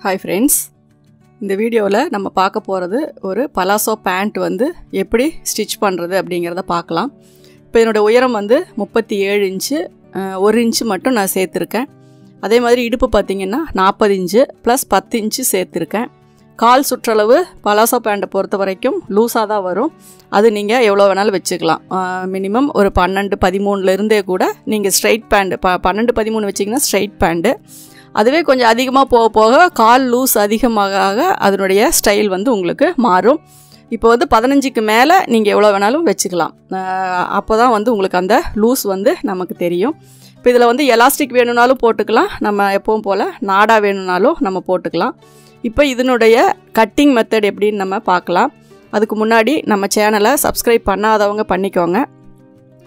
Hi friends, இந்த வீடியோவில் நம்ம பார்க்க போகிறது ஒரு பலாசோ பேண்ட் வந்து எப்படி ஸ்டிச் பண்ணுறது அப்படிங்கிறத பார்க்கலாம். இப்போ என்னோடய உயரம் வந்து 37 இன்ச்சு, 1 இன்ச்சு மட்டும் நான் சேர்த்துருக்கேன். அதே மாதிரி இடுப்பு பார்த்திங்கன்னா 40 இன்ச்சு ப்ளஸ் 10 இன்ச்சு சேர்த்துருக்கேன். கால் சுற்றளவு பலாசோ பேண்ட்டை பொறுத்த வரைக்கும் லூஸாக தான் வரும். அது நீங்கள் எவ்வளோ வேணாலும் வச்சுக்கலாம். மினிமம் ஒரு 12-13 கூட நீங்கள் ஸ்ட்ரைட் பேண்ட் 12-13 வச்சிங்கன்னா ஸ்ட்ரைட் பேண்ட்டு. அதுவே கொஞ்சம் அதிகமாக போக போக கால் லூஸ் அதிகமாக அதனுடைய ஸ்டைல் வந்து உங்களுக்கு மாறும். இப்போ வந்து 15க்கு மேலே நீங்கள் எவ்வளோ வேணாலும் வச்சுக்கலாம். அப்போ தான் வந்து உங்களுக்கு அந்த லூஸ் வந்து நமக்கு தெரியும். இப்போ இதில் வந்து எலாஸ்டிக் வேணும்னாலும் போட்டுக்கலாம், நம்ம எப்பவும் போல் நாடா வேணும்னாலும் நம்ம போட்டுக்கலாம். இப்போ இதனுடைய கட்டிங் மெத்தட் எப்படின்னு நம்ம பார்க்கலாம். அதுக்கு முன்னாடி நம்ம சேனலை சப்ஸ்கிரைப் பண்ணாதவங்க பண்ணிக்கோங்க.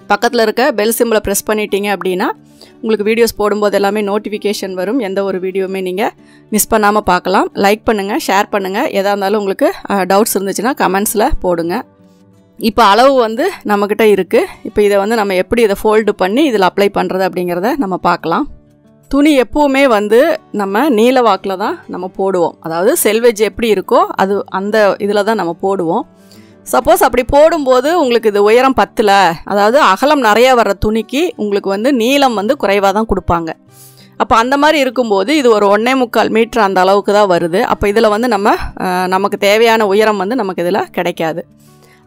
பக்கத்தில் இருக்க பெல் சிம்பிளை ப்ரெஸ் பண்ணிட்டீங்க அப்படின்னா உங்களுக்கு வீடியோஸ் போடும்போது எல்லாமே நோட்டிஃபிகேஷன் வரும். எந்த ஒரு வீடியோவுமே நீங்கள் மிஸ் பண்ணாமல் பார்க்கலாம். லைக் பண்ணுங்கள், ஷேர் பண்ணுங்கள். எதாக இருந்தாலும் உங்களுக்கு டவுட்ஸ் இருந்துச்சுன்னா கமெண்ட்ஸில் போடுங்க. இப்போ அளவு வந்து நம்மக்கிட்ட இருக்குது. இப்போ இதை வந்து நம்ம எப்படி இதை ஃபோல்டு பண்ணி இதில் அப்ளை பண்ணுறது அப்படிங்கிறத நம்ம பார்க்கலாம். துணி எப்போவுமே வந்து நம்ம நீல வாக்கில் தான் நம்ம போடுவோம். அதாவது செல்வேஜ் எப்படி இருக்கோ அது அந்த இதில் தான் நம்ம போடுவோம். சப்போஸ் அப்படி போடும்போது உங்களுக்கு இது உயரம் பத்தலை, அதாவது அகலம் நிறையா வர்ற துணிக்கு உங்களுக்கு வந்து நீளம் வந்து குறைவாக தான் கொடுப்பாங்க. அப்போ அந்த மாதிரி இருக்கும்போது இது ஒரு 1.25 மீட்டர் அந்த அளவுக்கு தான் வருது. அப்போ இதில் வந்து நமக்கு தேவையான உயரம் வந்து நமக்கு இதில் கிடைக்காது.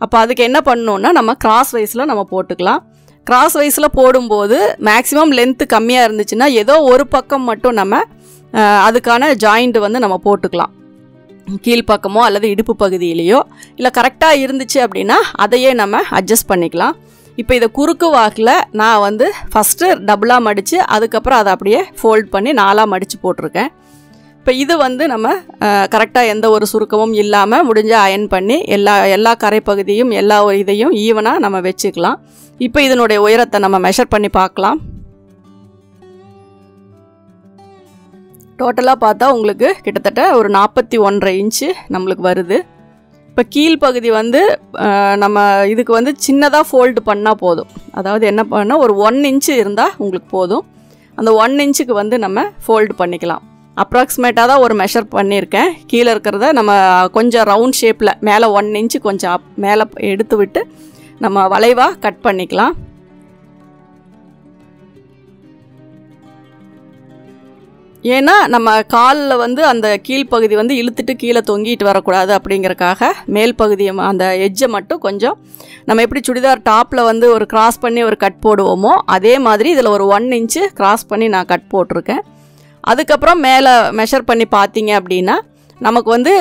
அப்போ அதுக்கு என்ன பண்ணணுன்னா நம்ம கிராஸ் வைஸில் நம்ம போட்டுக்கலாம். கிராஸ் வைஸில் போடும்போது மேக்ஸிமம் லென்த்து கம்மியாக இருந்துச்சுன்னா ஏதோ ஒரு பக்கம் மட்டும் நம்ம அதுக்கான ஜாயிண்ட் வந்து நம்ம போட்டுக்கலாம். கீழ்ப்பக்கமோ அல்லது இடுப்பு பகுதியிலையோ இல்லை கரெக்டாக இருந்துச்சு அப்படின்னா அதையே நம்ம அட்ஜஸ்ட் பண்ணிக்கலாம். இப்போ இதை குறுக்கு வாக்கில் நான் வந்து ஃபஸ்ட்டு டபுளாக மடித்து அதுக்கப்புறம் அதை அப்படியே ஃபோல்ட் பண்ணி 4ஆக மடித்து போட்டிருக்கேன். இப்போ இது வந்து நம்ம கரெக்டாக எந்த ஒரு சுருக்கமும் இல்லாமல் முடிஞ்சால் அயன் பண்ணி எல்லா கரைப்பகுதியும் எல்லா இதையும் ஈவனாக நம்ம வச்சுக்கலாம். இப்போ இதனுடைய உயரத்தை நம்ம மெஷர் பண்ணி பார்க்கலாம். டோட்டலாக பார்த்தா உங்களுக்கு கிட்டத்தட்ட ஒரு 41.5 இன்ச்சு நம்மளுக்கு வருது. இப்போ கீழ்ப்பகுதி வந்து நம்ம இதுக்கு வந்து சின்னதாக ஃபோல்டு பண்ணால் போதும். அதாவது என்ன பண்ணால் ஒரு 1 இன்ச்சு இருந்தால் உங்களுக்கு போதும். அந்த 1 இன்ச்சுக்கு வந்து நம்ம ஃபோல்டு பண்ணிக்கலாம். அப்ராக்சிமேட்டாக தான் ஒரு மெஷர் பண்ணியிருக்கேன். கீழே இருக்கிறத நம்ம கொஞ்சம் ரவுண்ட் ஷேப்பில் மேலே 1 இன்ச்சு கொஞ்சம் மேலே எடுத்து விட்டு நம்ம வளைவாக கட் பண்ணிக்கலாம். ஏன்னா நம்ம காலில் வந்து அந்த கீழ்ப்பகுதி வந்து இழுத்துட்டு கீழே தொங்கிட்டு வரக்கூடாது அப்படிங்கிறக்காக மேல் பகுதியை அந்த எட்ஜை மட்டும் கொஞ்சம் நம்ம எப்படி சுடிதார் டாப்பில் வந்து ஒரு கிராஸ் பண்ணி ஒரு கட் போடுவோமோ அதே மாதிரி இதில் ஒரு 1 இன்ச்சு கிராஸ் பண்ணி நான் கட் போட்டிருக்கேன். அதுக்கப்புறம் மேலே மெஷர் பண்ணி பார்த்தீங்க அப்படின்னா நமக்கு வந்து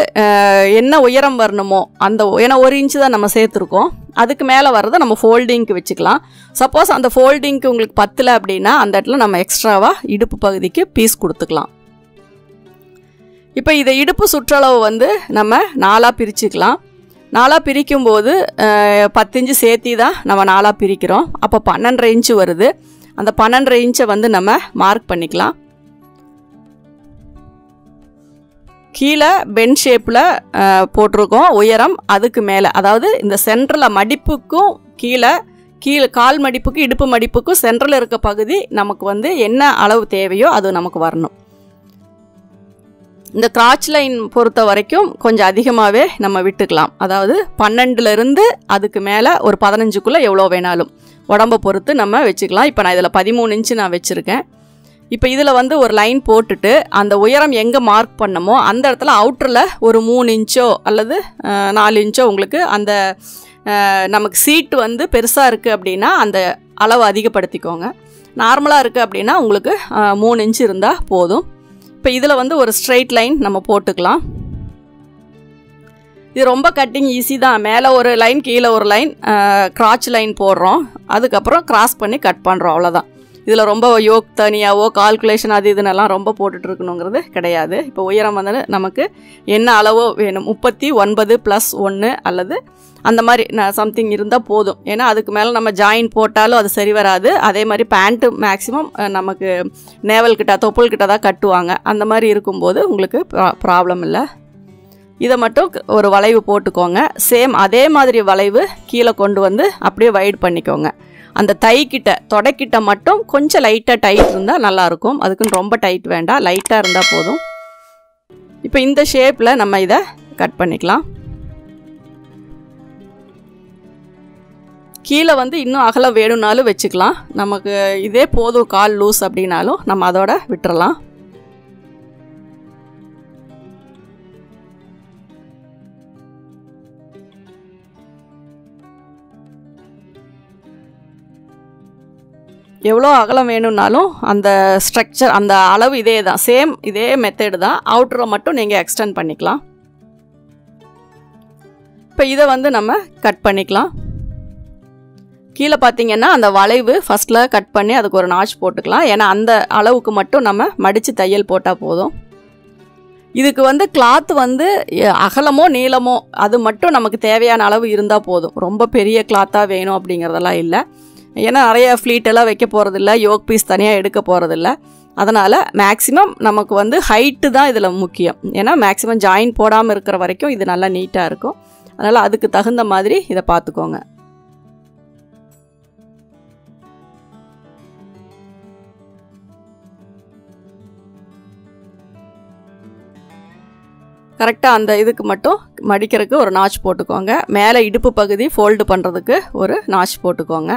என்ன உயரம் வரணுமோ அந்த ஏன்னா 1 இன்ச்சு தான் நம்ம சேர்த்துருக்கோம். அதுக்கு மேலே வர்றதை நம்ம ஃபோல்டிங்க்கு வச்சுக்கலாம். சப்போஸ் அந்த ஃபோல்டிங்க்கு உங்களுக்கு பத்தலை அப்படின்னா அந்த இடத்துல நம்ம எக்ஸ்ட்ராவாக இடுப்பு பகுதிக்கு பீஸ் கொடுத்துக்கலாம். இப்போ இதை இடுப்பு சுற்றளவு வந்து நம்ம 4ஆக பிரிச்சுக்கலாம். 4ஆக பிரிக்கும்போது 10 இன்ச்சு சேர்த்தி தான் நம்ம 4ஆக பிரிக்கிறோம். அப்போ 12.5 இன்ச்சு வருது. அந்த 12.5 இன்ச்சை வந்து நம்ம மார்க் பண்ணிக்கலாம். கீழே பென் ஷேப்பில் போட்டிருக்கோம் உயரம். அதுக்கு மேலே அதாவது இந்த சென்டரில் மடிப்புக்கும் கீழே கால் மடிப்புக்கும் இடுப்பு மடிப்புக்கும் சென்டரில் இருக்க பகுதி நமக்கு வந்து என்ன அளவு தேவையோ அது நமக்கு வரணும். இந்த கிராச் லைன் பொறுத்த வரைக்கும் கொஞ்சம் அதிகமாகவே நம்ம விட்டுக்கலாம். அதாவது 12லேருந்து அதுக்கு மேலே ஒரு 15க்குள்ளே எவ்வளோ வேணாலும் உடம்பை பொறுத்து நம்ம வச்சுக்கலாம். இப்போ நான் இதில் 13 இன்ச்சு நான் வச்சுருக்கேன். இப்போ இதில் வந்து ஒரு லைன் போட்டுட்டு அந்த உயரம் எங்கே மார்க் பண்ணமோ அந்த இடத்துல அவுட்டரில் ஒரு 3 இன்ச்சோ அல்லது 4 இன்ச்சோ உங்களுக்கு அந்த நமக்கு சீட்டு வந்து பெருசாக இருக்குது அப்படின்னா அந்த அளவு அதிகப்படுத்திக்கோங்க. நார்மலாக இருக்குது அப்படின்னா உங்களுக்கு 3 இன்ச்சு இருந்தால் போதும். இப்போ இதில் வந்து ஒரு ஸ்ட்ரெயிட் லைன் நம்ம போட்டுக்கலாம். இது ரொம்ப கட்டிங் ஈஸி தான். மேலே ஒரு லைன் கீழே ஒரு லைன் கிராச் லைன் போடுறோம். அதுக்கப்புறம் கிராஸ் பண்ணி கட் பண்ணுறோம், அவ்வளோதான். இதில் ரொம்ப யோக் தனியாவோ கால்குலேஷன் அது இதுன்னெல்லாம் ரொம்ப போட்டுட்டு இருக்கணுங்கிறது கிடையாது. இப்போ உயரம் வந்து நமக்கு என்ன அளவோ வேணும், 39 + 1 அல்லது அந்த மாதிரி சம்திங் இருந்தால் போதும். ஏன்னா அதுக்கு மேலே நம்ம ஜாயின் போட்டாலும் அது சரி வராது. அதே மாதிரி பேண்ட்டு மேக்ஸிமம் நமக்கு நேவல்கிட்ட தொப்புள்கிட்ட தான் கட்டுவாங்க. அந்த மாதிரி இருக்கும்போது உங்களுக்கு ப்ராப்ளம் இல்லை. இதை மட்டும் ஒரு வளைவு போட்டுக்கோங்க. சேம் அதே மாதிரி வளைவு கீழே கொண்டு வந்து அப்படியே வைட் பண்ணிக்கோங்க. அந்த தைக்கிட்ட தொடைக்கிட்ட மட்டும் கொஞ்சம் லைட்டாக டைட் இருந்தால் நல்லாயிருக்கும். அதுக்குன்னு ரொம்ப டைட் வேண்டாம், லைட்டாக இருந்தால் போதும். இப்போ இந்த ஷேப்பில் நம்ம இதை கட் பண்ணிக்கலாம். கீழே வந்து இன்னும் அகலம் வேணும்னாலும் வச்சுக்கலாம். நமக்கு இதே போதும் கால் லூஸ் அப்படின்னாலும் நம்ம அதோட விட்டுறலாம். எவ்வளோ அகலம் வேணும்னாலும் அந்த ஸ்ட்ரக்சர் அந்த அளவு இதே தான், சேம் இதே மெத்தடு தான். அவுட்டரை மட்டும் நீங்கள் எக்ஸ்டெண்ட் பண்ணிக்கலாம். இப்போ இதை வந்து நம்ம கட் பண்ணிக்கலாம். கீழே பார்த்தீங்கன்னா அந்த வளைவு ஃபஸ்ட்டில் கட் பண்ணி அதுக்கு ஒரு நாச் போட்டுக்கலாம். ஏன்னா அந்த அளவுக்கு மட்டும் நம்ம மடித்து தையல் போட்டால் போதும். இதுக்கு வந்து கிளாத் வந்து அகலமோ நீளமோ அது மட்டும் நமக்கு தேவையான அளவு இருந்தால் போதும். ரொம்ப பெரிய கிளாத்தாக வேணும் அப்படிங்கிறதெல்லாம் இல்லை. ஏன்னா நிறைய ஃப்ளீட்டெல்லாம் வைக்க போகிறதில்ல, யோக் பீஸ் தனியாக எடுக்க போகிறதில்ல. அதனால் மேக்ஸிமம் நமக்கு வந்து ஹைட்டு தான் இதில் முக்கியம். ஏன்னா மேக்ஸிமம் ஜாயின் போடாமல் இருக்கிற வரைக்கும் இது நல்லா நீட்டாக இருக்கும். அதனால் அதுக்கு தகுந்த மாதிரி இதை பார்த்துக்கோங்க. கரெக்டாக அந்த இதுக்கு மட்டும் மடிக்கிறதுக்கு ஒரு நாச் போட்டுக்கோங்க. மேலே இடுப்பு பகுதி ஃபோல்டு பண்ணுறதுக்கு ஒரு நாச் போட்டுக்கோங்க.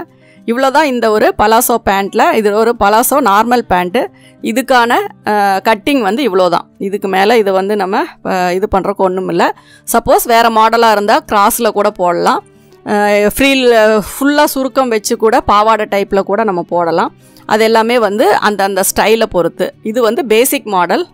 இவ்வளோ தான் இந்த ஒரு பலாசோ பேண்ட்டில். இது ஒரு பலாசோ நார்மல் பேண்ட்டு. இதுக்கான கட்டிங் வந்து இவ்வளோ தான். இதுக்கு மேலே இது வந்து நம்ம இது பண்ணுறக்கு ஒன்றும் இல்லை. சப்போஸ் வேறு மாடலாக இருந்தால் கிராஸில் கூட போடலாம். ஃப்ரீல் ஃபுல்லாக சுருக்கம் வச்சு கூட பாவாடை டைப்பில் கூட நம்ம போடலாம். அது எல்லாமே வந்து அந்த ஸ்டைலை பொறுத்து. இது வந்து பேசிக் மாடல்.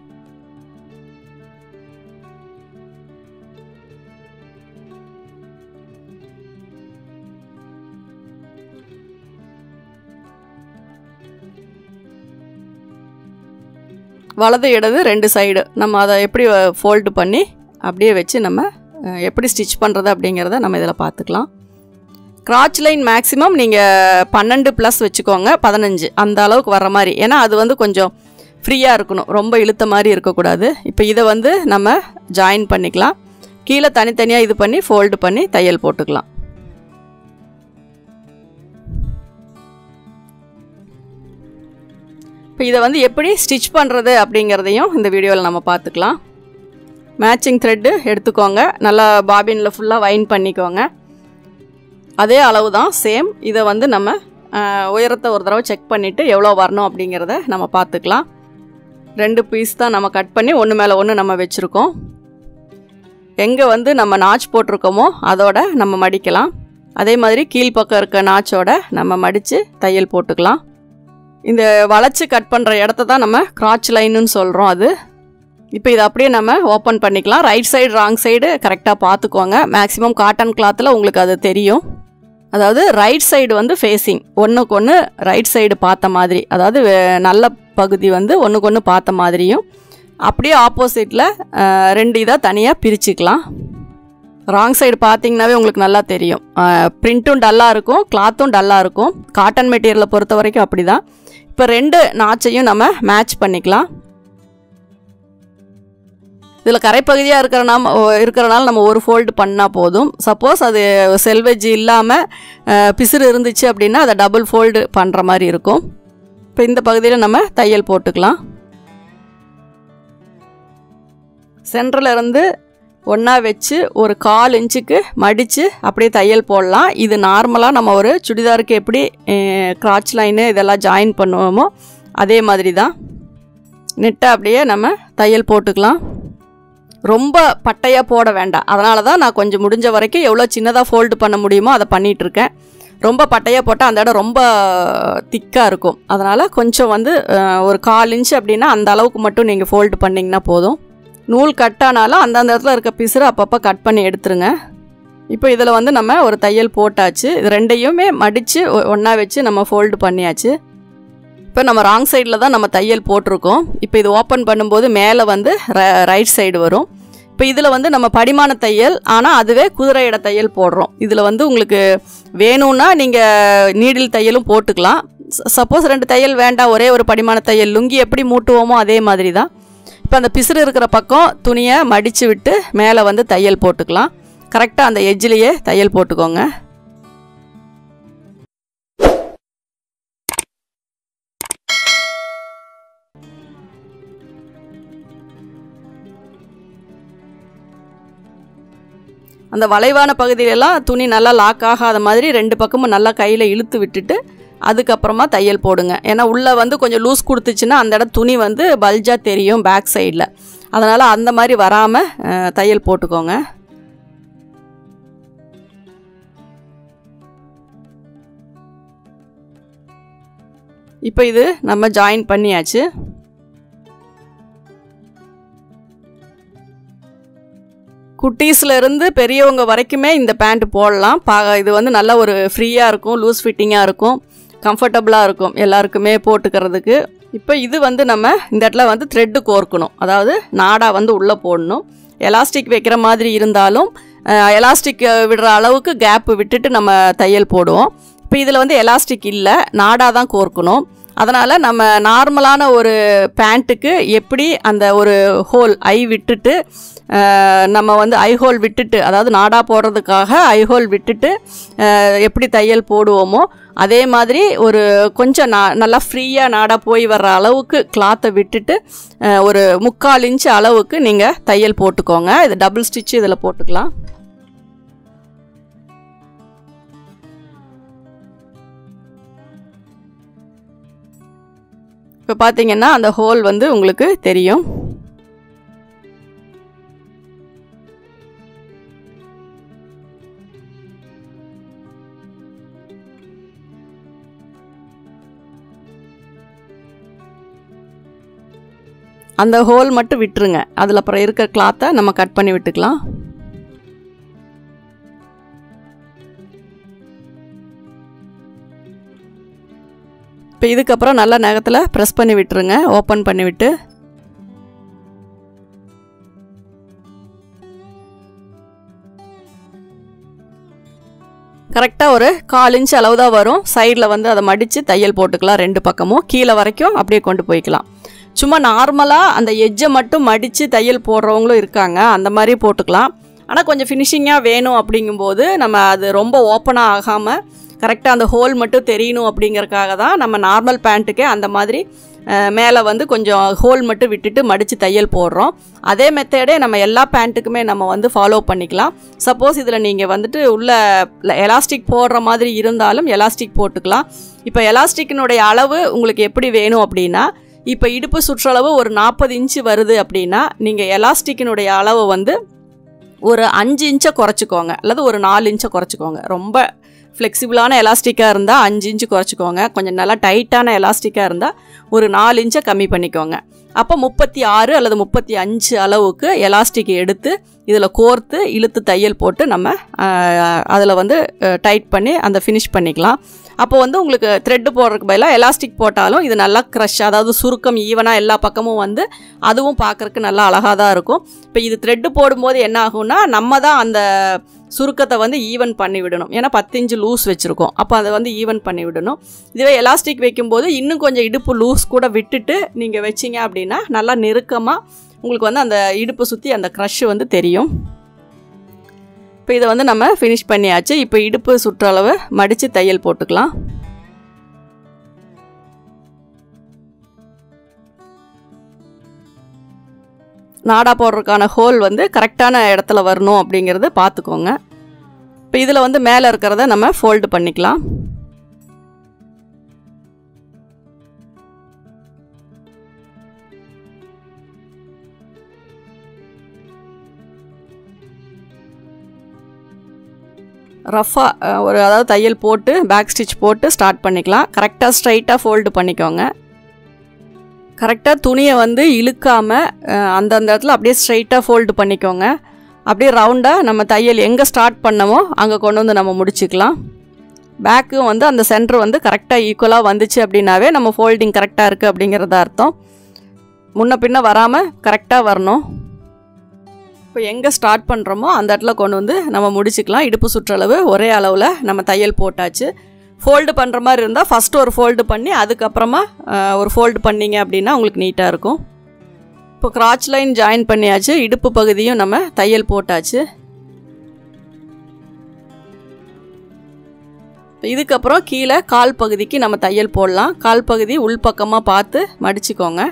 வலது இடது ரெண்டு சைடு நம்ம அதை எப்படி ஃபோல்டு பண்ணி அப்படியே வச்சு நம்ம எப்படி ஸ்டிச் பண்ணுறது அப்படிங்கிறத நம்ம இதில் பார்த்துக்கலாம். கிராச் லைன் மேக்ஸிமம் நீங்கள் 12+ வச்சுக்கோங்க, 15 அந்த அளவுக்கு வர்ற மாதிரி. ஏன்னா அது வந்து கொஞ்சம் ஃப்ரீயாக இருக்கணும், ரொம்ப இழுத்த மாதிரி இருக்கக்கூடாது. இப்போ இதை வந்து நம்ம ஜாயின் பண்ணிக்கலாம். கீழே தனித்தனியாக இது பண்ணி ஃபோல்டு பண்ணி தையல் போட்டுக்கலாம். இப்போ இதை வந்து எப்படி ஸ்டிச் பண்ணுறது அப்படிங்கிறதையும் இந்த வீடியோவில் நம்ம பார்த்துக்கலாம். மேட்சிங் த்ரெட்டு எடுத்துக்கோங்க. நல்லா பாபினில் ஃபுல்லாக வைன் பண்ணிக்கோங்க. அதே அளவு தான், சேம். இதை வந்து நம்ம உயரத்தை ஒரு தடவை செக் பண்ணிவிட்டு எவ்வளோ வரணும் அப்படிங்கிறத நம்ம பார்த்துக்கலாம். 2 பீஸ் தான் நம்ம கட் பண்ணி ஒன்று மேலே ஒன்று நம்ம வச்சுருக்கோம். எங்கே வந்து நம்ம நாச் போட்டிருக்கோமோ அதோட நம்ம மடிக்கலாம். அதே மாதிரி கீழ்ப்பக்கம் இருக்க நாச்சோட நம்ம மடித்து தையல் போட்டுக்கலாம். இந்த வளைச்சி கட் பண்ணுற இடத்த தான் நம்ம கிராச் லைனுன்னு சொல்கிறோம். அது இப்போ இதை அப்படியே நம்ம ஓப்பன் பண்ணிக்கலாம். ரைட் சைடு ராங் சைடு கரெக்டாக பார்த்துக்கோங்க. மேக்ஸிமம் காட்டன் கிளாத்தில் உங்களுக்கு அது தெரியும். அதாவது ரைட் சைடு வந்து ஃபேஸிங் ஒன்றுக்கு ஒன்று ரைட் சைடு பார்த்த மாதிரி, அதாவது நல்ல பகுதி வந்து ஒன்றுக்கு ஒன்று பார்த்த மாதிரியும், அப்படியே ஆப்போசிட்டில் 2 இதாக தனியாக பிரிச்சுக்கலாம். ராங் சைடு பார்த்தீங்கன்னாவே உங்களுக்கு நல்லா தெரியும். பிரிண்ட்டும் டல்லாக இருக்கும், கிளாத்தும் டல்லாக இருக்கும். காட்டன் மெட்டீரியலை பொறுத்த வரைக்கும் அப்படி தான். இப்போ 2 நாச்சையும் நம்ம மேட்ச் பண்ணிக்கலாம். இதில் கரைப்பகுதியாக இருக்கிறனால நம்ம ஒரு ஃபோல்டு பண்ணால் போதும். சப்போஸ் அது செல்வெஜ் இல்லாமல் பிசுறு இருந்துச்சு அப்படின்னா அதை டபுள் ஃபோல்டு பண்ணுற மாதிரி இருக்கும். இப்போ இந்த பகுதியில் நம்ம தையல் போட்டுக்கலாம். சென்டரில் இருந்து ஒன்றா வச்சு ஒரு 1/4 இன்ச்சுக்கு மடித்து அப்படியே தையல் போடலாம். இது நார்மலாக நம்ம ஒரு சுடிதாருக்கு எப்படி கிராச் லைனு இதெல்லாம் ஜாயின் பண்ணுவோமோ அதே மாதிரி தான். நெட்டை அப்படியே நம்ம தையல் போட்டுக்கலாம். ரொம்ப பட்டையாக போட வேண்டாம். அதனால தான் நான் கொஞ்சம் முடிஞ்ச வரைக்கும் எவ்வளோ சின்னதாக ஃபோல்டு பண்ண முடியுமோ அதை பண்ணிகிட்ருக்கேன். ரொம்ப பட்டையாக போட்டால் அந்த இடம் ரொம்ப திக்காக இருக்கும். அதனால் கொஞ்சம் வந்து ஒரு 1/4 இன்ச்சு அப்படின்னா அந்த அளவுக்கு மட்டும் நீங்கள் ஃபோல்டு பண்ணிங்கன்னா போதும். நூல் கட் ஆனாலும் அந்தந்த இடத்துல இருக்க பிசுறு அப்பப்போ கட் பண்ணி எடுத்துருங்க. இப்போ இதில் வந்து நம்ம ஒரு தையல் போட்டாச்சு. இது 2ஐயுமே மடித்து ஒன்றா வச்சு நம்ம ஃபோல்டு பண்ணியாச்சு. இப்போ நம்ம ராங் சைடில் தான் நம்ம தையல் போட்டிருக்கோம். இப்போ இது ஓப்பன் பண்ணும்போது மேலே வந்து ரைட் சைடு வரும். இப்போ இதில் வந்து நம்ம படிமான தையல், ஆனால் அதுவே குதிரை இட தையல் போடுறோம். இதில் வந்து உங்களுக்கு வேணும்னா நீங்கள் நீடில் தையலும் போட்டுக்கலாம். சப்போஸ் 2 தையல் வேண்டாம், ஒரே ஒரு படிமான தையல், லுங்கி எப்படி மூட்டுவோமோ அதே மாதிரி தான். இப்போ அந்த பிசுறு இருக்கிற பக்கம் துணியை மடித்து விட்டு மேலே வந்து தையல் போட்டுக்கலாம். கரெக்டாக அந்த எட்ஜிலேயே தையல் போட்டுக்கோங்க. அந்த வளைவான பகுதியிலலாம் துணி நல்லா லாக் ஆகாத மாதிரி 2 பக்கமும் நல்லா கையில் இழுத்து விட்டுட்டு அதுக்கப்புறமா தையல் போடுங்க. ஏன்னா உள்ளே வந்து கொஞ்சம் லூஸ் கொடுத்துச்சுன்னா அந்த இடம் துணி வந்து பல்ஜாக தெரியும் பேக் சைடில். அதனால் அந்த மாதிரி வராமல் தையல் போட்டுக்கோங்க. இப்போ இது நம்ம ஜாயின் பண்ணியாச்சு. குட்டீஸ்லேருந்து பெரியவங்க வரைக்குமே இந்த பேண்ட் போடலாம். இது வந்து நல்ல ஒரு ஃப்ரீயாக இருக்கும், லூஸ் ஃபிட்டிங்காக இருக்கும், கம்ஃபர்டபுளாக இருக்கும் எல்லாருக்குமே போட்டுக்கிறதுக்கு. இப்போ இது வந்து நம்ம இந்த இடத்துல வந்து த்ரெட்டு கோர்க்கணும். அதாவது நாடா வந்து உள்ளே போடணும். எலாஸ்டிக் வைக்கிற மாதிரி இருந்தாலும் எலாஸ்டிக் விடுற அளவுக்கு கேப்பு விட்டுட்டு நம்ம தையல் போடுவோம். இப்போ இதில் வந்து எலாஸ்டிக் இல்லை, நாடா தான் கோர்க்கணும். அதனால் நம்ம நார்மலான ஒரு பேண்ட்டுக்கு எப்படி அந்த ஒரு ஹோல் ஐ விட்டுட்டு நம்ம வந்து ஐ ஹோல் விட்டுட்டு, அதாவது நாடா போடுறதுக்காக ஐ ஹோல் விட்டுட்டு எப்படி தையல் போடுவோமோ அதே மாதிரி ஒரு கொஞ்சம் நல்லா ஃப்ரீயாக நாடா போய் வர்ற அளவுக்கு கிளாத்தை விட்டுட்டு ஒரு 3/4 இன்ச்சு அளவுக்கு நீங்கள் தையல் போட்டுக்கோங்க. இது டபுள் ஸ்டிச்சு இதில் போட்டுக்கலாம். இப்போ பார்த்தீங்கன்னா அந்த ஹோல் வந்து உங்களுக்கு தெரியும். அந்த ஹோல் மட்டும் விட்டுருங்க. அதில் அப்புறம் இருக்கிற கிளாத்தை நம்ம கட் பண்ணி விட்டுக்கலாம். இப்போ இதுக்கப்புறம் நல்லா நகத்தில் ப்ரெஸ் பண்ணி விட்டுருங்க, ஓப்பன் பண்ணி விட்டு. கரெக்டாக ஒரு 1/4 இன்ச் அளவு தான் வரும். சைடில் வந்து அதை மடித்து தையல் போட்டுக்கலாம். 2 பக்கமும் கீழே வரைக்கும் அப்படியே கொண்டு போய்க்கலாம். சும்மா நார்மலாக அந்த எட்ஜை மட்டும் மடித்து தையல் போடுறவங்களும் இருக்காங்க, அந்த மாதிரி போட்டுக்கலாம். ஆனால் கொஞ்சம் ஃபினிஷிங்காக வேணும் அப்படிங்கும்போது நம்ம அது ரொம்ப ஓப்பனாக ஆகாமல் கரெக்டாக அந்த ஹோல் மட்டும் தெரியணும் அப்படிங்கிறதுக்காக தான் நம்ம நார்மல் பேண்ட்டுக்கே அந்த மாதிரி மேலே வந்து கொஞ்சம் ஹோல் மட்டும் விட்டுட்டு மடித்து தையல் போடுறோம். அதே மெத்தடே நம்ம எல்லா பேண்ட்டுக்குமே நம்ம வந்து ஃபாலோ பண்ணிக்கலாம். சப்போஸ் இதில் நீங்கள் வந்துட்டு உள்ள எலாஸ்டிக் போடுற மாதிரி இருந்தாலும் எலாஸ்டிக் போட்டுக்கலாம். இப்போ எலாஸ்டிக்கினுடைய அளவு உங்களுக்கு எப்படி வேணும் அப்படின்னா, இப்போ இடுப்பு சுற்றளவு ஒரு 40 இன்ச்சு வருது அப்படின்னா நீங்கள் எலாஸ்டிக்கினுடைய அளவு வந்து ஒரு 5 இன்ச்சை குறைச்சிக்கோங்க, அல்லது ஒரு 4 இன்ச்சை குறைச்சிக்கோங்க. ரொம்ப ஃப்ளெக்சிபிளான எலாஸ்டிக்காக இருந்தால் 5 இன்ச்சு குறைச்சிக்கோங்க. கொஞ்சம் நல்லா டைட்டான எலாஸ்டிக்காக இருந்தால் ஒரு 4 இன்ச்சை கம்மி பண்ணிக்கோங்க. அப்போ 36 அல்லது 35 அளவுக்கு எலாஸ்டிக் எடுத்து இதில் கோர்த்து இழுத்து தையல் போட்டு நம்ம அதில் வந்து டைட் பண்ணி அந்த ஃபினிஷ் பண்ணிக்கலாம். அப்போ வந்து உங்களுக்கு த்ரெட்டு போடுறதுக்கு பதிலாக எலாஸ்டிக் போட்டாலும் இது நல்லா க்ரஷ், அதாவது சுருக்கம் ஈவனாக எல்லா பக்கமும் வந்து அதுவும் பார்க்குறதுக்கு நல்லா அழகாக தான் இருக்கும். இப்போ இது த்ரெட்டு போடும்போது என்ன ஆகும்னா நம்ம தான் அந்த சுருக்கத்தை வந்து ஈவன் பண்ணி விடணும். ஏன்னா 10 இன்ச்சு லூஸ் வச்சுருக்கோம், அப்போ அதை வந்து ஈவன் பண்ணி விடணும். இதுவே எலாஸ்டிக் வைக்கும்போது இன்னும் கொஞ்சம் இடுப்பு லூஸ் கூட விட்டுட்டு நீங்கள் வச்சிங்க அப்படின்னா நல்லா நெருக்கமாக உங்களுக்கு வந்து அந்த இடுப்பு சுற்றி அந்த க்ரஷ் வந்து தெரியும். இப்போ இதை வந்து நம்ம ஃபினிஷ் பண்ணியாச்சு. இப்போ இடுப்பு சுற்றளவு மடித்து தையல் போட்டுக்கலாம். நாடா போடுறதுக்கான ஹோல் வந்து கரெக்டான இடத்துல வரணும் அப்படிங்கிறது பார்த்துக்கோங்க. இப்போ இதில் வந்து மேலே இருக்கிறத நம்ம ஃபோல்டு பண்ணிக்கலாம். ரஃபாக அதாவது தையல் போட்டு பேக் ஸ்டிச் போட்டு ஸ்டார்ட் பண்ணிக்கலாம். கரெக்டாக ஸ்ட்ரைட்டாக ஃபோல்டு பண்ணிக்கோங்க. கரெக்டாக துணியை வந்து இழுக்காமல் அந்தந்த இடத்துல அப்படியே ஸ்ட்ரைட்டாக ஃபோல்டு பண்ணிக்கோங்க. அப்படியே ரவுண்டாக நம்ம தையல் எங்கே ஸ்டார்ட் பண்ணமோ அங்கே கொண்டு வந்து நம்ம முடிச்சுக்கலாம். பேக்கும் வந்து அந்த சென்டர் வந்து கரெக்டாக ஈக்குவலாக வந்துச்சு அப்படின்னாவே நம்ம ஃபோல்டிங் கரெக்டாக இருக்குது அப்படிங்கிறத அர்த்தம். முன்ன பின்ன வராமல் கரெக்டாக வரணும். இப்போ எங்கே ஸ்டார்ட் பண்ணுறோமோ அந்த இடத்துல கொண்டு வந்து நம்ம முடிச்சுக்கலாம். இடுப்பு சுற்றளவு ஒரே அளவில் நம்ம தையல் போட்டாச்சு. ஃபோல்டு பண்ணுற மாதிரி இருந்தால் ஃபஸ்ட்டு ஒரு ஃபோல்டு பண்ணி அதுக்கப்புறமா ஒரு ஃபோல்டு பண்ணிங்க அப்படின்னா உங்களுக்கு நீட்டாக இருக்கும். இப்போ கிராச் லைன் ஜாயின் பண்ணியாச்சு. இடுப்பு பகுதியும் நம்ம தையல் போட்டாச்சு. இதுக்கப்புறம் கீழே கால் பகுதிக்கு நம்ம தையல் போடலாம். கால் பகுதி உள்பக்கமாக பார்த்து மடிச்சுக்கோங்க.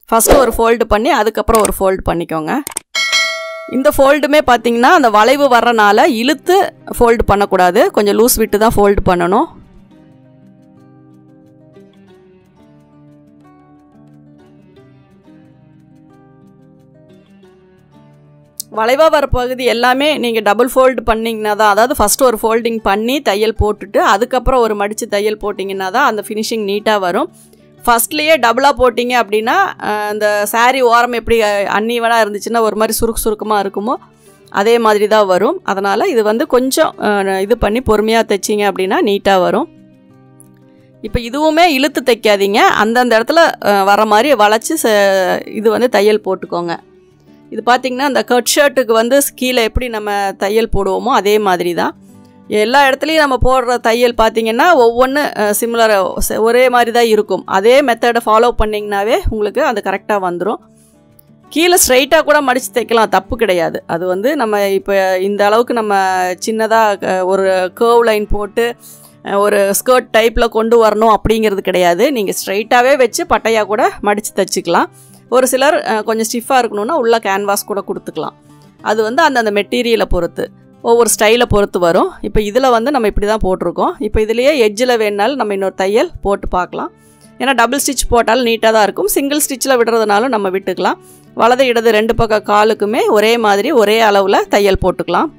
ஃபஸ்ட்டு ஒரு ஃபோல்டு பண்ணி அதுக்கப்புறம் ஒரு ஃபோல்டு பண்ணிக்கோங்க. இந்த ஃபோல்டுமே பார்த்திங்கன்னா அந்த வளைவு வர்றனால இழுத்து ஃபோல்டு பண்ணக்கூடாது, கொஞ்சம் லூஸ் விட்டு தான் ஃபோல்டு பண்ணணும். வளைவாக வர பகுதி எல்லாமே நீங்கள் டபுள் ஃபோல்டு பண்ணிங்கன்னா தான், அதாவது ஃபஸ்ட்டு ஒரு ஃபோல்டிங் பண்ணி தையல் போட்டுட்டு அதுக்கப்புறம் ஒரு மடித்து தையல் போட்டிங்கன்னா தான் அந்த ஃபினிஷிங் நீட்டாக வரும். ஃபஸ்ட்லேயே டபுளாக போட்டிங்க அப்படின்னா அந்த சாரீ ஓரம் எப்படி அன்னீவனாக இருந்துச்சுன்னா ஒரு மாதிரி சுருக்கமாக இருக்குமோ அதே மாதிரி தான் வரும். அதனால் இது வந்து கொஞ்சம் இது பண்ணி பொறுமையாக தைச்சிங்க அப்படின்னா நீட்டாக வரும். இப்போ இதுவுமே இழுத்து தைக்காதீங்க, அந்தந்த இடத்துல வர மாதிரி வளைச்சி இது வந்து தையல் போட்டுக்கோங்க. இது பார்த்திங்கன்னா அந்த கட் ஷர்ட்டுக்கு வந்து கீழே எப்படி நம்ம தையல் போடுவோமோ அதே மாதிரி தான் எல்லா இடத்துலையும் நம்ம போடுற தையல் பார்த்திங்கன்னா ஒவ்வொன்று சிமிலராக ஒரே மாதிரி தான் இருக்கும். அதே மெத்தடை ஃபாலோ பண்ணிங்கனாவே உங்களுக்கு அது கரெக்டாக வந்துடும். கீழே ஸ்ட்ரைட்டாக கூட மடித்து தைக்கலாம், தப்பு கிடையாது. அது வந்து நம்ம இப்போ இந்த அளவுக்கு நம்ம சின்னதாக ஒரு கர்வ் லைன் போட்டு ஒரு ஸ்கர்ட் டைப்பில் கொண்டு வரணும் அப்படிங்கிறது கிடையாது. நீங்கள் ஸ்ட்ரைட்டாகவே வச்சு பட்டையாக கூட மடித்து தைச்சிக்கலாம். ஒரு சிலர் கொஞ்சம் ஸ்டிஃபாக இருக்கணும்னா உள்ள கேன்வாஸ் கூட கொடுத்துக்கலாம். அது வந்து அந்தந்த மெட்டீரியலை பொறுத்து ஒவ்வொரு ஸ்டைலை பொறுத்து வரும். இப்போ இதில் வந்து நம்ம இப்படி தான் போட்டிருக்கோம். இப்போ இதுலேயே எட்ஜில் வேணுனாலும் நம்ம இன்னொரு தையல் போட்டு பார்க்கலாம். ஏன்னா டபுள் ஸ்டிச் போட்டாலும் நீட்டாக தான் இருக்கும். சிங்கிள் ஸ்டிச்சில் விடுறதுனாலும் நம்ம விட்டுக்கலாம். வலது இடது ரெண்டு பக்கம் காலுக்குமே ஒரே மாதிரி ஒரே அளவில் தையல் போட்டுக்கலாம்.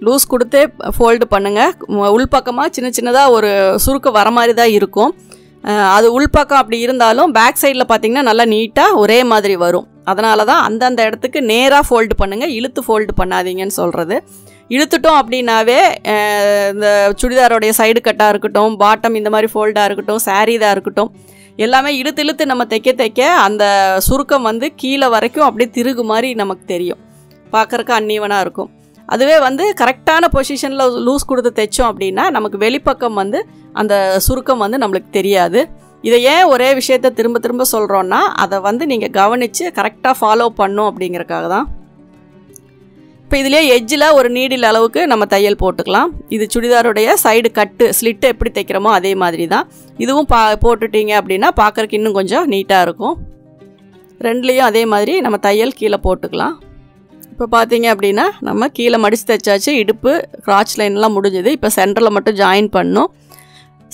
லூஸ் கொடுத்தே ஃபோல்டு பண்ணுங்கள். உள்பக்கமாக சின்னதாக ஒரு சுருக்கம் வர மாதிரி தான் இருக்கும். அது உள்பக்கம் அப்படி இருந்தாலும் பேக் சைடில் பார்த்திங்கன்னா நல்லா நீட்டாக ஒரே மாதிரி வரும். அதனால தான் அந்தந்த இடத்துக்கு நேராக ஃபோல்டு பண்ணுங்கள், இழுத்து ஃபோல்டு பண்ணாதீங்கன்னு சொல்கிறது. இழுத்துட்டோம் அப்படின்னாவே இந்த சுடிதாரோடைய சைடு கட்டாக இருக்கட்டும், பாட்டம் இந்த மாதிரி ஃபோல்டாக இருக்கட்டும், சாரீ தான் இருக்கட்டும், எல்லாமே இழுத்து நம்ம தைக்க அந்த சுருக்கம் வந்து கீழே வரைக்கும் அப்படியே திருகு மாதிரி நமக்கு தெரியும், பார்க்குறக்கு அன்னீவனாக இருக்கும். அதுவே வந்து கரெக்டான பொசிஷனில் லூஸ் கொடுத்து தைச்சோம் அப்படின்னா நமக்கு வெளிப்பக்கம் வந்து அந்த சுருக்கம் வந்து நம்மளுக்கு தெரியாது. இதை ஏன் ஒரே விஷயத்தை திரும்ப சொல்கிறோன்னா அதை வந்து நீங்கள் கவனித்து கரெக்டாக ஃபாலோ பண்ணும் அப்படிங்கிறக்காக தான். இப்போ இதுலேயே எட்ஜில் ஒரு நீடில் அளவுக்கு நம்ம தையல் போட்டுக்கலாம். இது சுடிதாருடைய சைடு கட்டு ஸ்லிட்டு எப்படி தைக்கிறோமோ அதே மாதிரி தான் இதுவும் போட்டுட்டீங்க அப்படின்னா பார்க்குறக்கு இன்னும் கொஞ்சம் நீட்டாக இருக்கும். ரெண்டுலேயும் அதே மாதிரி நம்ம தையல் கீழே போட்டுக்கலாம். இப்போ பார்த்தீங்க அப்படின்னா நம்ம கீழே மடித்து தைச்சாச்சு, இடுப்பு கிராச் லைன்லாம் முடிஞ்சது. இப்போ சென்டரில் மட்டும் ஜாயின் பண்ணணும்.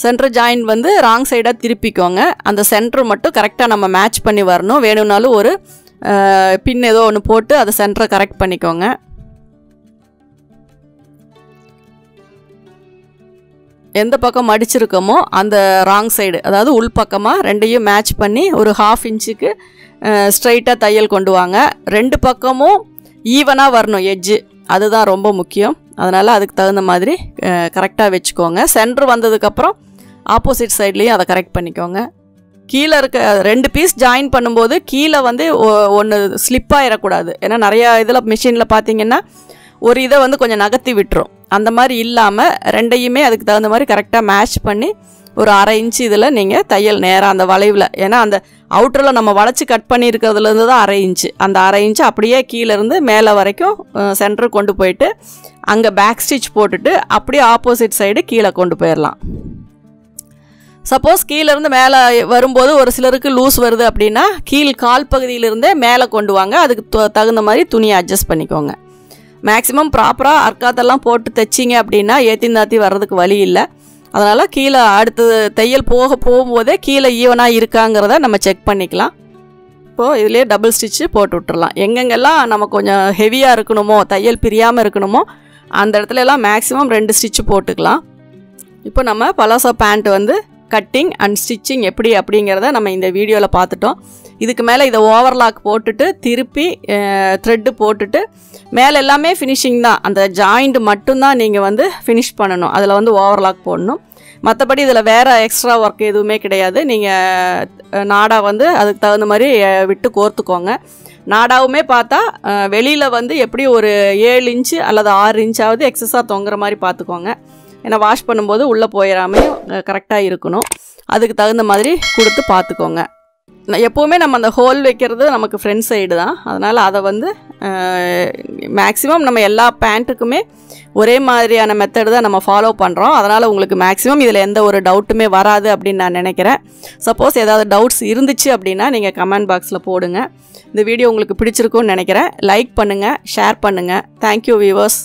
சென்டர் ஜாயின் வந்து ராங் சைடாக திருப்பிக்கோங்க. அந்த சென்டர் மட்டும் கரெக்டாக நம்ம மேட்ச் பண்ணி வரணும். வேணும்னாலும் ஒரு பின் ஏதோ ஒன்று போட்டு அதை சென்டரை கரெக்ட் பண்ணிக்கோங்க. எந்த பக்கம் மடிச்சிருக்கோமோ அந்த ராங் சைடு, அதாவது உள்பக்கமாக ரெண்டையும் மேட்ச் பண்ணி ஒரு 1/2 இன்ச்சுக்கு ஸ்ட்ரைட்டாக தையல் கொண்டு வாங்க. ரெண்டு பக்கமும் ஈவனாக வரணும் எட்ஜு, அதுதான் ரொம்ப முக்கியம். அதனால் அதுக்கு தகுந்த மாதிரி கரெக்டாக வச்சுக்கோங்க. சென்டர் வந்ததுக்கப்புறம் ஆப்போசிட் சைட்லேயும் அதை கரெக்ட் பண்ணிக்கோங்க. கீழே இருக்க 2 பீஸ் ஜாயின் பண்ணும்போது கீழே வந்து ஒன்று ஸ்லிப்பாகிடக்கூடாது. ஏன்னா நிறையா இதில் மிஷினில் பார்த்திங்கன்னா ஒரு இதை வந்து கொஞ்சம் நகர்த்தி விட்டுரும். அந்த மாதிரி இல்லாமல் ரெண்டையுமே அதுக்கு தகுந்த மாதிரி கரெக்டாக மேட்ச் பண்ணி ஒரு 1/2 இன்ச்சு இதில் நீங்கள் தையல் நேராக அந்த வளைவில், ஏன்னா அந்த அவுட்டரில் நம்ம வளைச்சி கட் பண்ணியிருக்கிறதுலேருந்து தான் 1/2 இன்ச்சு, அந்த 1/2 இன்ச்சு அப்படியே கீழேருந்து மேலே வரைக்கும் சென்டர் கொண்டு போயிட்டு அங்கே பேக் ஸ்டிச் போட்டுட்டு அப்படியே ஆப்போசிட் சைடு கீழே கொண்டு போயிடலாம். சப்போஸ் கீழேருந்து மேலே வரும்போது ஒரு சிலருக்கு லூஸ் வருது அப்படின்னா கால் பகுதியிலிருந்தே மேலே கொண்டு வாங்க. அதுக்கு தகுந்த மாதிரி துணியை அட்ஜஸ்ட் பண்ணிக்கோங்க. மேக்ஸிமம் ப்ராப்பராக அர்க்காத்தெல்லாம் போட்டு தைச்சிங்க அப்படின்னா ஏத்திந்தாத்தி வர்றதுக்கு வழி இல்லை. அதனால் கீழே அடுத்து தையல் போகும்போதே கீழே ஈவனாக இருக்காங்கிறத நம்ம செக் பண்ணிக்கலாம். இப்போது இதிலே டபுள் ஸ்டிச்சு போட்டு விட்டுறலாம். எங்கெங்கெல்லாம் நம்ம கொஞ்சம் ஹெவியாக இருக்கணுமோ, தையல் பிரியாமல் இருக்கணுமோ அந்த இடத்துலலாம் மேக்ஸிமம் 2 ஸ்டிச்சு போட்டுக்கலாம். இப்போ நம்ம பலாசோ பேண்ட் வந்து கட்டிங் அண்ட் ஸ்டிச்சிங் எப்படி அப்படிங்கிறத நம்ம இந்த வீடியோவில் பார்த்துட்டோம். இதுக்கு மேலே இதை ஓவர்லாக் போட்டுட்டு திருப்பி த்ரெட்டு போட்டுட்டு மேலே எல்லாமே ஃபினிஷிங் தான். அந்த ஜாயிண்ட் மட்டும்தான் நீங்கள் வந்து ஃபினிஷ் பண்ணணும். அதில் வந்து ஓவர்லாக் போடணும். மற்றபடி இதில் வேறு எக்ஸ்ட்ரா ஒர்க் எதுவுமே கிடையாது. நீங்கள் நாடா வந்து அதுக்கு தகுந்த மாதிரி விட்டு கோர்த்துக்கோங்க. நாடாவுமே பார்த்தா வெளியில் வந்து எப்படி ஒரு 7 இன்ச்சு அல்லது 6 இன்ச்சாவது எக்ஸஸாக தொங்குற மாதிரி பார்த்துக்கோங்க. ஏன்னா வாஷ் பண்ணும்போது உள்ளே போயிடாமையும் கரெக்டாக இருக்கணும். அதுக்கு தகுந்த மாதிரி கொடுத்து பார்த்துக்கோங்க. எப்போவுமே நம்ம அந்த ஹோல் வைக்கிறது நமக்கு ஃப்ரண்ட் சைடு தான். அதனால் அதை வந்து மேக்ஸிமம் நம்ம எல்லா பேண்ட்டுக்குமே ஒரே மாதிரியான மெத்தடு தான் நம்ம ஃபாலோ பண்ணுறோம். அதனால் உங்களுக்கு மேக்ஸிமம் இதில் எந்த ஒரு டவுட்டுமே வராது அப்படின்னு நான் நினைக்கிறேன். சப்போஸ் ஏதாவது டவுட்ஸ் இருந்துச்சு அப்படின்னா நீங்கள் கமெண்ட் பாக்ஸில் போடுங்க. இந்த வீடியோ உங்களுக்கு பிடிச்சிருக்கும்னு நினைக்கிறேன். லைக் பண்ணுங்கள், ஷேர் பண்ணுங்கள். Thank you viewers.